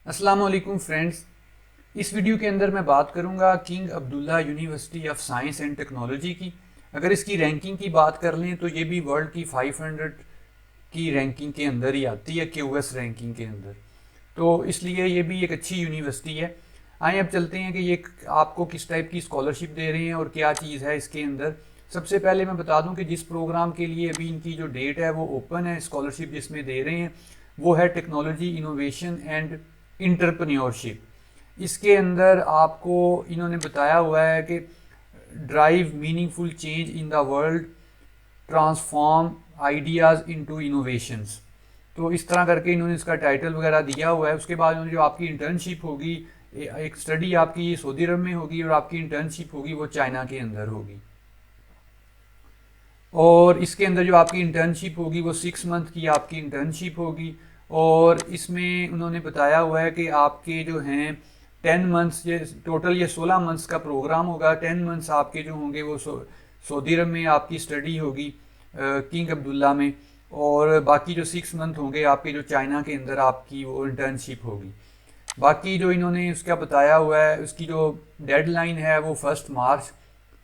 अस्सलाम वालेकुम फ्रेंड्स। इस वीडियो के अंदर मैं बात करूंगा king Abdullah University of science and technology की। अगर इसकी रैंकिंग की बात कर लें तो ये भी वर्ल्ड की 500 की रैंकिंग के अंदर ही आती है, क्यूएस रैंकिंग के अंदर। तो इसलिए ये भी एक अच्छी यूनिवर्सिटी है। आइए अब चलते हैं कि ये आपको किस टाइप की स्कॉलरशिप दे रहे हैं और क्या चीज़ है इसके अंदर। सबसे पहले मैं बता दूं कि जिस प्रोग्राम के लिए अभी इनकी जो डेट है वो ओपन है, स्कॉलरशिप जिसमें दे रहे हैं वो है टेक्नोलॉजी इनोवेशन एंड इंटरप्रेन्योरशिप। इसके अंदर आपको इन्होंने बताया हुआ है कि drive meaningful change in the world, transform ideas into innovations. तो इस तरह करके इन्होंने इसका टाइटल वगैरह दिया हुआ है। उसके बाद इन्होंने जो आपकी इंटर्नशिप होगी, एक स्टडी आपकी सऊदी अरब में होगी और आपकी इंटर्नशिप होगी वो चाइना के अंदर होगी। और इसके अंदर जो आपकी इंटर्नशिप होगी वो 6 मंथ की आपकी इंटर्नशिप होगी। और इसमें उन्होंने बताया हुआ है कि आपके जो हैं 10 मंथ्स, ये टोटल ये 16 मंथ्स का प्रोग्राम होगा। 10 मंथ्स आपके जो होंगे वो सऊदी अरब में आपकी स्टडी होगी किंग अब्दुल्ला में, और बाकी जो 6 मंथ होंगे आपके जो चाइना के अंदर आपकी वो इंटर्नशिप होगी। बाकी जो इन्होंने उसका बताया हुआ है उसकी जो डेडलाइन है वो 1 मार्च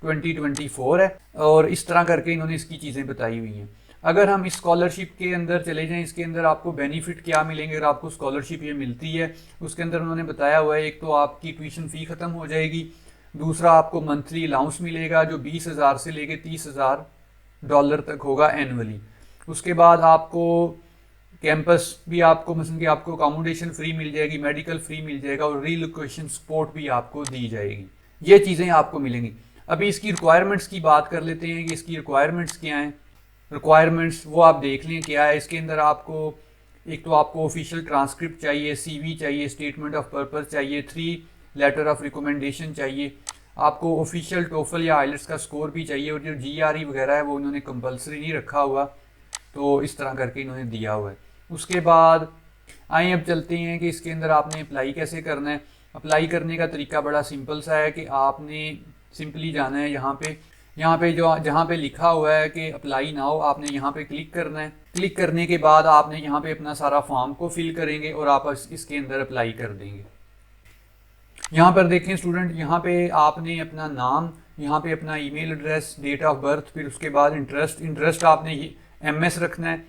2024 है। और इस तरह करके इन्होंने इसकी चीज़ें बताई हुई हैं। अगर हम इस स्कॉलरशिप के अंदर चले जाएं, इसके अंदर आपको बेनिफिट क्या मिलेंगे अगर आपको स्कॉलरशिप ये मिलती है। उसके अंदर उन्होंने बताया हुआ है, एक तो आपकी ट्यूशन फ़ी ख़त्म हो जाएगी, दूसरा आपको मंथली अलाउंस मिलेगा जो 20,000 से लेके $30,000 तक होगा एनुअली। उसके बाद आपको कैंपस भी आपको मतलब कि आपको अकोमोडेशन फ्री मिल जाएगी, मेडिकल फ्री मिल जाएगा और रीलोकेशन सपोर्ट भी आपको दी जाएगी। ये चीज़ें आपको मिलेंगी। अभी इसकी रिक्वायरमेंट्स की बात कर लेते हैं कि इसकी रिक्वायरमेंट्स क्या हैं। रिक्वायरमेंट्स वो आप देख लें क्या है। इसके अंदर आपको एक तो आपको ऑफिशियल ट्रांसक्रिप्ट चाहिए, सीवी चाहिए, स्टेटमेंट ऑफ पर्पस चाहिए, 3 लेटर ऑफ रिकमेंडेशन चाहिए, आपको ऑफिशियल टोफल या आइलेट्स का स्कोर भी चाहिए, और जो जीआरई वगैरह है वो उन्होंने कंपलसरी नहीं रखा हुआ, तो इस तरह करके इन्होंने दिया हुआ है। उसके बाद आइए अब चलते हैं कि इसके अंदर आपने अप्लाई कैसे करना है। अप्लाई करने का तरीका बड़ा सिंपल सा है कि आपने सिंपली जाना है यहाँ पे जो जहाँ पे लिखा हुआ है कि अप्लाई नाउ, आपने यहाँ पे क्लिक करना है। क्लिक करने के बाद आपने यहाँ पे अपना सारा फॉर्म को फिल करेंगे और आप इसके अंदर अप्लाई कर देंगे। यहाँ पर देखें स्टूडेंट, यहाँ पे आपने अपना नाम, यहाँ पे अपना email address, date of birth, फिर उसके बाद इंटरेस्ट आपने एमएस रखना है।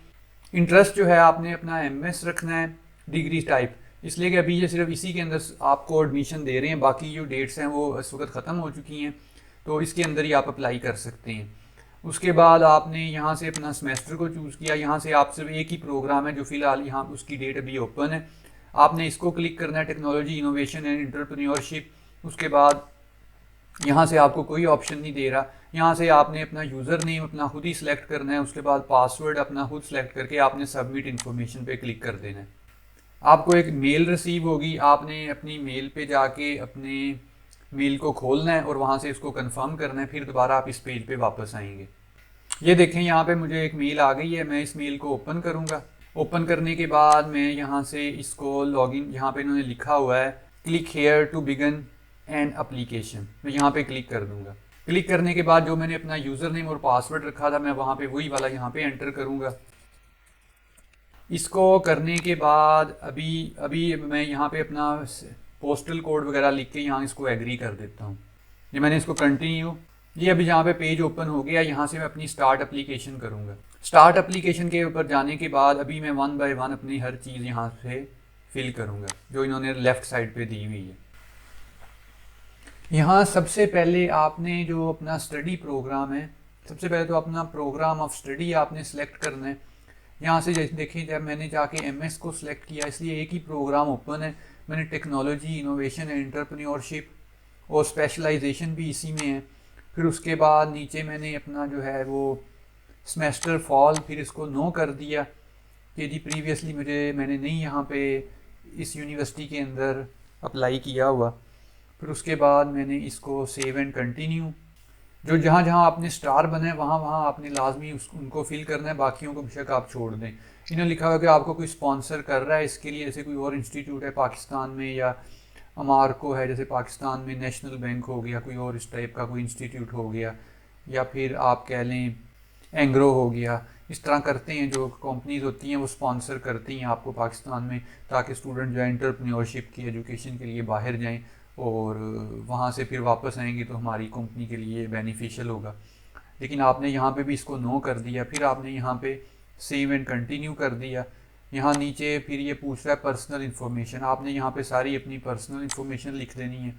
इंटरेस्ट जो है आपने अपना एमएस रखना है, डिग्री टाइप, इसलिए कि अभी ये सिर्फ इसी के अंदर आपको एडमिशन दे रहे हैं, बाकी जो डेट्स हैं वो इस वक्त ख़त्म हो चुकी हैं, तो इसके अंदर ही आप अप्लाई कर सकते हैं। उसके बाद आपने यहाँ से अपना सेमेस्टर को चूज़ किया। यहाँ से आप सिर्फ एक ही प्रोग्राम है जो फ़िलहाल यहाँ उसकी डेट अभी ओपन है, आपने इसको क्लिक करना है, टेक्नोलॉजी इनोवेशन एंड एंटरप्रेन्योरशिप। उसके बाद यहाँ से आपको कोई ऑप्शन नहीं दे रहा, यहाँ से आपने अपना यूज़र नेम अपना खुद ही सिलेक्ट करना है। उसके बाद पासवर्ड अपना खुद सेलेक्ट करके आपने सबमिट इन्फॉर्मेशन पे क्लिक कर देना है। आपको एक मेल रिसीव होगी, आपने अपनी मेल पे जाके अपने मेल को खोलना है और वहाँ से इसको कंफर्म करना है, फिर दोबारा आप इस पेज पे वापस आएंगे। ये देखें यहाँ पे मुझे एक मेल आ गई है, मैं इस मेल को ओपन करूँगा। ओपन करने के बाद मैं यहाँ से इसको लॉगिन, यहाँ पे इन्होंने लिखा हुआ है click here to begin an application, मैं यहाँ पे क्लिक कर दूंगा। क्लिक करने के बाद जो मैंने अपना यूज़र नेम और पासवर्ड रखा था मैं वहाँ पे वही वाला यहाँ पे एंटर करूँगा। इसको करने के बाद अभी मैं यहाँ पे अपना पोस्टल कोड वगैरह लिख के यहाँ इसको एग्री कर देता हूँ। ये मैंने इसको कंटिन्यू, ये अभी यहाँ पे पेज ओपन हो गया। यहाँ से मैं अपनी स्टार्ट एप्लीकेशन करूँगा। स्टार्ट एप्लीकेशन के ऊपर जाने के बाद अभी मैं 1 बाय 1 अपनी हर चीज़ यहाँ से फिल करूँगा जो इन्होंने लेफ़्ट साइड पे दी हुई है। यहाँ सबसे पहले आपने जो अपना स्टडी प्रोग्राम है, सबसे पहले तो अपना प्रोग्राम ऑफ स्टडी आपने सेलेक्ट करना है। यहाँ से देखें, जब मैंने जाके एमएस को सिलेक्ट किया इसलिए एक ही प्रोग्राम ओपन है। मैंने टेक्नोलॉजी इनोवेशन एंड एंटरप्रेन्योरशिप और स्पेशलाइजेशन भी इसी में है। फिर उसके बाद नीचे मैंने अपना जो है वो सेमेस्टर फॉल, फिर इसको नो कर दिया कि जी प्रीवियसली मैंने नहीं यहाँ पे इस यूनिवर्सिटी के अंदर अप्लाई किया हुआ। फिर उसके बाद मैंने इसको सेव एंड कंटिन्यू, जो जहाँ जहाँ आपने स्टार बना है वहाँ वहाँ आपने लाजमी उनको फिल करना है, बाकियों को बेशक आप छोड़ दें। इन्होंने लिखा हुआ कि आपको कोई स्पॉन्सर कर रहा है इसके लिए, जैसे कोई और इंस्टीट्यूट है पाकिस्तान में, या अमारको है जैसे पाकिस्तान में, नेशनल बैंक हो गया, कोई और इस टाइप का कोई इंस्टीट्यूट हो गया, या फिर आप कह लें एंग्रो हो गया, इस तरह करते हैं, जो कंपनीज होती हैं वो स्पॉन्सर करती हैं आपको पाकिस्तान में, ताकि स्टूडेंट जो है एंटरप्रेन्योरशिप की एजुकेशन के लिए बाहर जाएं और वहाँ से फिर वापस आएंगे तो हमारी कंपनी के लिए बेनिफिशियल होगा। लेकिन आपने यहाँ पे भी इसको नो कर दिया, फिर आपने यहाँ पे सेव एंड कंटिन्यू कर दिया। यहाँ नीचे फिर ये पूछ रहा है पर्सनल इन्फॉर्मेशन, आपने यहाँ पे सारी अपनी पर्सनल इन्फॉर्मेशन लिख देनी है।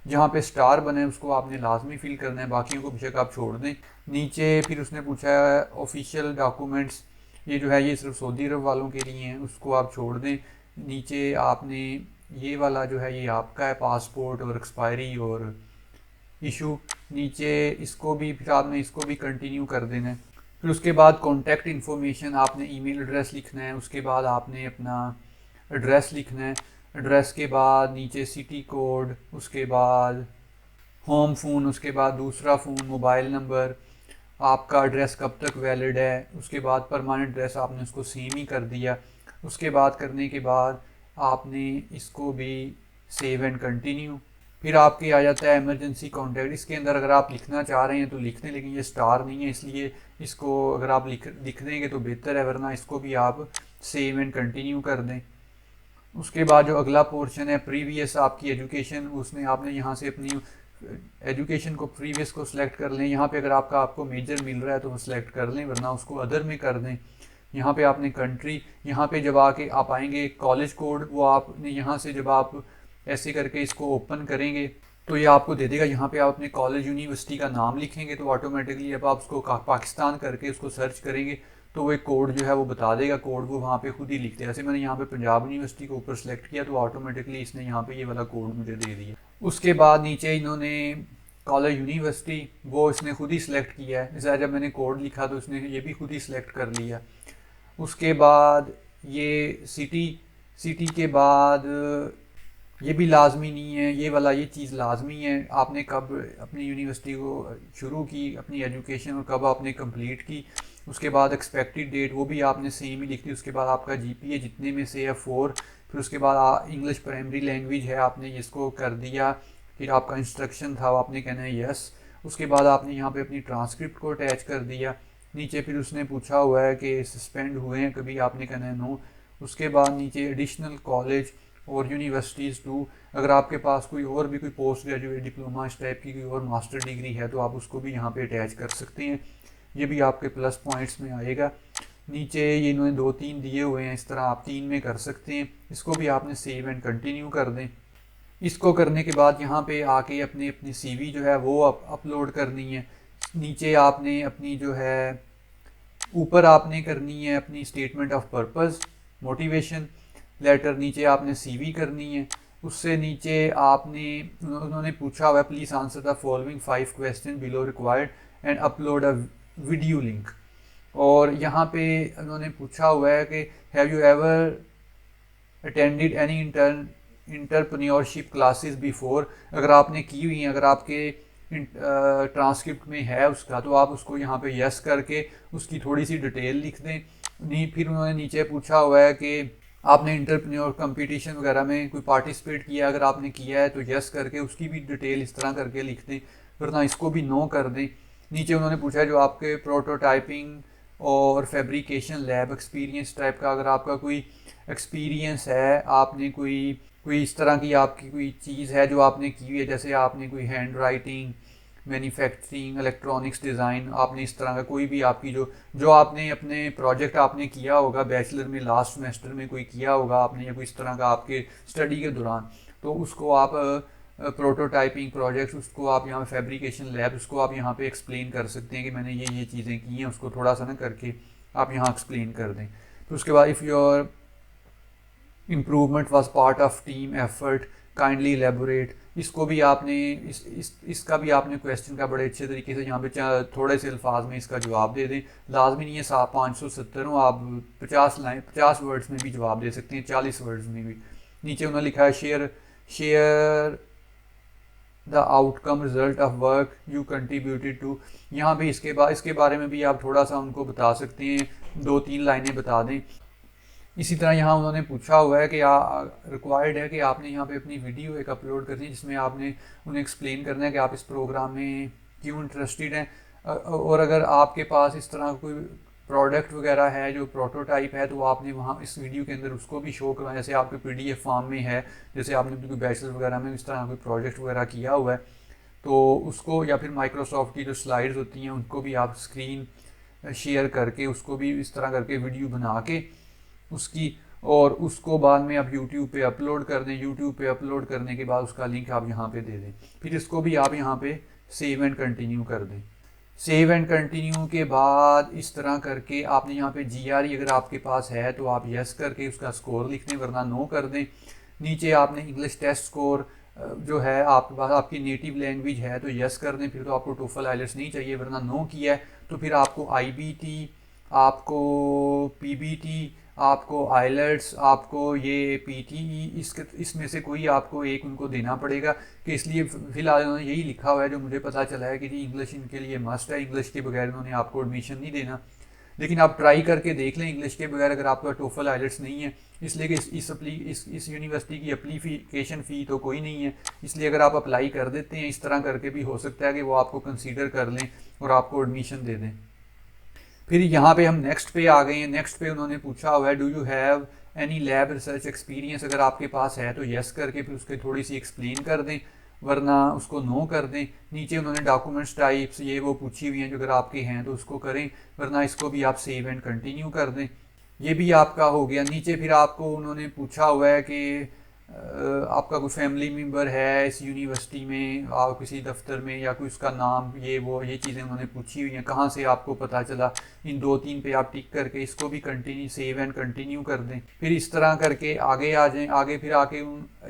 जहाँ पे स्टार बना है उसको आपने लाजमी फिल करना है, बाकियों को बेशक आप छोड़ दें। नीचे फिर उसने पूछा है ऑफिशियल डॉक्यूमेंट्स, ये जो है ये सिर्फ सऊदी अरब वालों के लिए हैं, उसको आप छोड़ दें। नीचे आपने ये वाला जो है ये आपका है, पासपोर्ट और एक्सपायरी और इशू, नीचे इसको भी फिर आपने इसको भी कंटिन्यू कर देना है। फिर उसके बाद कॉन्टैक्ट इन्फॉर्मेशन, आपने ईमेल एड्रेस लिखना है, उसके बाद आपने अपना एड्रेस लिखना है, एड्रेस के बाद नीचे सिटी कोड, उसके बाद होम फ़ोन, उसके बाद दूसरा फ़ोन, मोबाइल नंबर, आपका एड्रेस कब तक वैलिड है, उसके बाद परमानेंट एड्रेस आपने उसको सेम ही कर दिया। उसके बाद करने के बाद आपने इसको भी सेव एंड कंटिन्यू। फिर आपके आ जाता है इमरजेंसी कॉन्टैक्ट, इसके अंदर अगर आप लिखना चाह रहे हैं तो लिख दें, लेकिन ये स्टार नहीं है इसलिए इसको अगर आप लिख देंगे तो बेहतर है, वरना इसको भी आप सेव एंड कंटिन्यू कर दें। उसके बाद जो अगला पोर्शन है प्रीवियस आपकी एजुकेशन, उसमें आपने यहाँ से अपनी एजुकेशन को प्रीवियस को सिलेक्ट कर लें। यहाँ पे अगर आपको मेजर मिल रहा है तो वो सिलेक्ट कर लें, वरना उसको अदर में कर दें। यहाँ पे आपने कंट्री, यहाँ पे जब आके आप आएंगे कॉलेज कोड, वो आपने यहाँ से जब आप ऐसे करके इसको ओपन करेंगे तो ये आपको दे देगा। यहाँ पे आप अपने कॉलेज यूनिवर्सिटी का नाम लिखेंगे तो ऑटोमेटिकली जब आप उसको पाकिस्तान करके उसको सर्च करेंगे तो वो एक कोड जो है वो बता देगा, कोड वो वहाँ पे खुद ही लिखते हैं। जैसे मैंने यहाँ पे पंजाब यूनिवर्सिटी को ऊपर सेलेक्ट किया तो ऑटोमेटिकली इसने यहाँ पे ये वाला कोड मुझे दे दिया। उसके बाद नीचे इन्होंने कॉलेज यूनिवर्सिटी वो इसने खुद ही सिलेक्ट किया है, जैसे जब मैंने कोड लिखा तो उसने ये भी खुद ही सिलेक्ट कर लिया। उसके बाद ये सिटी के बाद ये भी लाजमी नहीं है, ये वाला ये चीज़ लाजमी है, आपने कब अपनी यूनिवर्सिटी को शुरू की अपनी एजुकेशन और कब आपने कंप्लीट की। उसके बाद एक्सपेक्टेड डेट वो भी आपने सेम ही लिख दी। उसके बाद आपका जीपीए जितने में से है 4, फिर उसके बाद इंग्लिश प्राइमरी लैंग्वेज है आपने इसको कर दिया। फिर आपका इंस्ट्रक्शन था आपने कहना है यस। उसके बाद आपने यहाँ पे अपनी ट्रांसक्रिप्ट को अटैच कर दिया। नीचे फिर उसने पूछा हुआ है कि सस्पेंड हुए हैं कभी, आपने कहना है नो। उसके बाद नीचे एडिशनल कॉलेज और यूनिवर्सिटीज़ टू, अगर आपके पास कोई और भी कोई पोस्ट ग्रेजुएट डिप्लोमा इस टाइप की कोई और मास्टर डिग्री है तो आप उसको भी यहाँ पे अटैच कर सकते हैं, ये भी आपके प्लस पॉइंट्स में आएगा। नीचे ये इन्होंने 2-3 दिए हुए हैं, इस तरह आप 3 में कर सकते हैं। इसको भी आपने सेव एंड कंटिन्यू कर दें। इसको करने के बाद यहाँ पे आके अपनी अपनी सीवी जो है वो अपलोड करनी है। नीचे आपने अपनी जो है ऊपर आपने करनी है अपनी statement of purpose, motivation letter, नीचे आपने सीवी करनी है। उससे नीचे आपने उन्होंने पूछा हुआ है please answer the following 5 question below required and upload a video link. और यहाँ पे उन्होंने पूछा हुआ है कि have you ever attended any entrepreneurship classes before, अगर आपने की हुई हैं, अगर आपके ट्रांसक्रिप्ट में है उसका तो आप उसको यहाँ पे यस करके उसकी थोड़ी सी डिटेल लिख दें। फिर उन्होंने नीचे पूछा हुआ है कि आपने इंटरप्रेन्योर कंपटीशन वगैरह में कोई पार्टिसिपेट किया, अगर आपने किया है तो यस करके उसकी भी डिटेल इस तरह करके लिख दें, वरना इसको भी नो कर दें। नीचे उन्होंने पूछा है जो आपके प्रोटोटाइपिंग और फैब्रिकेशन लैब एक्सपीरियंस टाइप का, अगर आपका कोई एक्सपीरियंस है, आपने कोई इस तरह की आपकी कोई चीज़ है जो आपने की हुई है, जैसे आपने कोई hand writing, manufacturing, electronics design, आपने इस तरह का कोई भी आपकी जो आपने अपने प्रोजेक्ट आपने किया होगा बैचलर में लास्ट सेमेस्टर में कोई किया होगा आपने, या कोई इस तरह का आपके स्टडी के दौरान, तो उसको आप प्रोटोटाइपिंग प्रोजेक्ट उसको आप यहाँ फैब्रिकेशन लैब उसको आप यहाँ पे एक्सप्लेन कर सकते हैं कि मैंने ये चीज़ें की हैं, उसको थोड़ा सा ना करके आप यहाँ एक्सप्लेन कर दें। तो उसके बाद if your improvement was part of team effort kindly elaborate, इसको भी आपने इसका भी आपने क्वेश्चन का बड़े अच्छे तरीके से यहाँ पे थोड़े से अल्फाज में इसका जवाब दे दें। लाजमी नहीं है 570 हो, आप 50 वर्ड्स में भी जवाब दे सकते हैं, 40 वर्ड्स में भी। नीचे उन्होंने लिखा है share the outcome result of work you contributed to, यहाँ भी इसके बारे में भी आप थोड़ा सा उनको बता सकते हैं, 2-3 लाइनें बता दें। इसी तरह यहाँ उन्होंने पूछा हुआ है कि रिक्वायर्ड है कि आपने यहाँ पे अपनी वीडियो एक अपलोड करनी है जिसमें आपने उन्हें एक्सप्लेन करना है कि आप इस प्रोग्राम में क्यों इंटरेस्टेड हैं, और अगर आपके पास इस तरह कोई प्रोडक्ट वगैरह है, जो प्रोटोटाइप है, तो आपने वहाँ इस वीडियो के अंदर उसको भी शो करवाया। जैसे आपके पीडीएफ फॉर्म में है, जैसे आपने कोई बैचलर वगैरह में इस तरह कोई प्रोजेक्ट वगैरह किया हुआ है, तो उसको, या फिर माइक्रोसॉफ्ट की जो स्लाइड्स होती हैं उनको भी आप स्क्रीन शेयर करके उसको भी इस तरह करके वीडियो बना के उसकी, और उसको बाद में आप यूट्यूब पे अपलोड कर दें। यूट्यूब पे अपलोड करने के बाद उसका लिंक आप यहाँ पे दे दें, फिर इसको भी आप यहाँ पे सेव एंड कंटिन्यू कर दें। सेव एंड कंटिन्यू के बाद इस तरह करके आपने यहाँ पे GRE अगर आपके पास है तो आप यस करके उसका स्कोर लिख दें, वरना नो कर दें। नीचे आपने इंग्लिश टेस्ट स्कोर जो है आपके पास, आपकी नेटिव लैंग्वेज है तो यस कर दें, फिर तो आपको टोफल आइलेट्स नहीं चाहिए, वरना नो किया है तो फिर आपको IBT, आपको PBT, आपको आइलेट्स, आपको ये PTE, इसमें से कोई आपको एक उनको देना पड़ेगा। कि इसलिए फिलहाल उन्होंने यही लिखा हुआ है, जो मुझे पता चला है कि जी इंग्लिश इनके लिए मस्ट है, इंग्लिश के बगैर उन्होंने आपको एडमिशन नहीं देना। लेकिन आप ट्राई करके देख लें इंग्लिश के बगैर, अगर आपका टोफल आइलेट्स नहीं है। इसलिए कि इस यूनिवर्सिटी की एप्लीकेशन फ़ी तो कोई नहीं है, इसलिए अगर आप अप्लाई कर देते हैं इस तरह करके भी हो सकता है कि वो आपको कंसीडर कर लें और आपको एडमिशन दे दें। फिर यहाँ पे हम नेक्स्ट पे आ गए हैं। नेक्स्ट पे उन्होंने पूछा हुआ है, do you have any lab research experience. अगर आपके पास है तो यस करके फिर उसके थोड़ी सी एक्सप्लेन कर दें, वरना उसको नो कर दें। नीचे उन्होंने डॉक्यूमेंट्स टाइप्स ये वो पूछी हुई हैं, जो अगर आपके हैं तो उसको करें, वरना इसको भी आप सेव एंड कंटिन्यू कर दें। ये भी आपका हो गया। नीचे फिर आपको उन्होंने पूछा हुआ है कि आपका कोई फैमिली मेम्बर है इस यूनिवर्सिटी में, आप किसी दफ्तर में, या कोई उसका नाम, ये वो ये चीज़ें उन्होंने पूछी हुई हैं, कहाँ से आपको पता चला। इन 2-3 पे आप टिक करके इसको भी कंटिन्यू सेव एंड कंटिन्यू कर दें। फिर इस तरह करके आगे आ जाएं। आगे फिर आके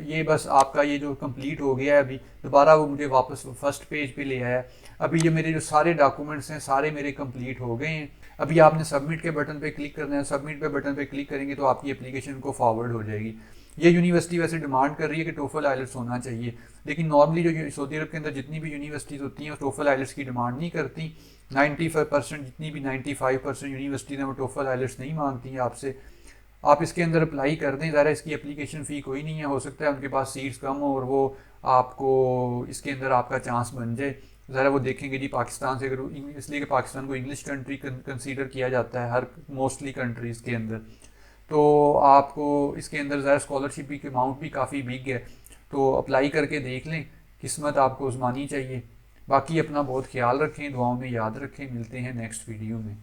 ये बस आपका ये जो कंप्लीट हो गया है, अभी दोबारा वो मुझे वापस फर्स्ट पेज पे ले आया। अभी ये मेरे जो सारे डॉक्यूमेंट्स हैं सारे मेरे कंप्लीट हो गए हैं। अभी आपने सबमिट के बटन पे क्लिक करना है। सबमिट पे बटन पे क्लिक करेंगे तो आपकी एप्लीकेशन को फॉरवर्ड हो जाएगी। ये यूनिवर्सिटी वैसे डिमांड कर रही है कि टोफल आइलेट्स होना चाहिए, लेकिन नॉर्मली जो सऊदी अरब के अंदर जितनी भी यूनिवर्सिटीज़ होती हैं टोफल आइलेट्स की डिमांड नहीं करती। 95% जितनी भी 95% यूनिवर्सिटीज़ हैं वो टोफल आइलेट्स नहीं मांगती हैं आपसे। आप इसके अंदर अप्लाई कर दें। ज़रा इसकी एप्लीकेशन फ़ी कोई नहीं है, हो सकता है उनके पास सीट्स कम हो और वो आपको इसके अंदर आपका चांस बन जाए। ज़रा वो देखेंगे जी पाकिस्तान से, अगर इसलिए कि पाकिस्तान को इंग्लिश कंट्री कंसीडर किया जाता है हर मोस्टली कंट्रीज़ के अंदर, तो आपको इसके अंदर ज़रा स्कॉलरशिप की अमाउंट भी काफ़ी बिग है, तो अप्लाई करके देख लें, किस्मत आपको आजमानी चाहिए। बाकी अपना बहुत ख्याल रखें, दुआओं में याद रखें। मिलते हैं नेक्स्ट वीडियो में।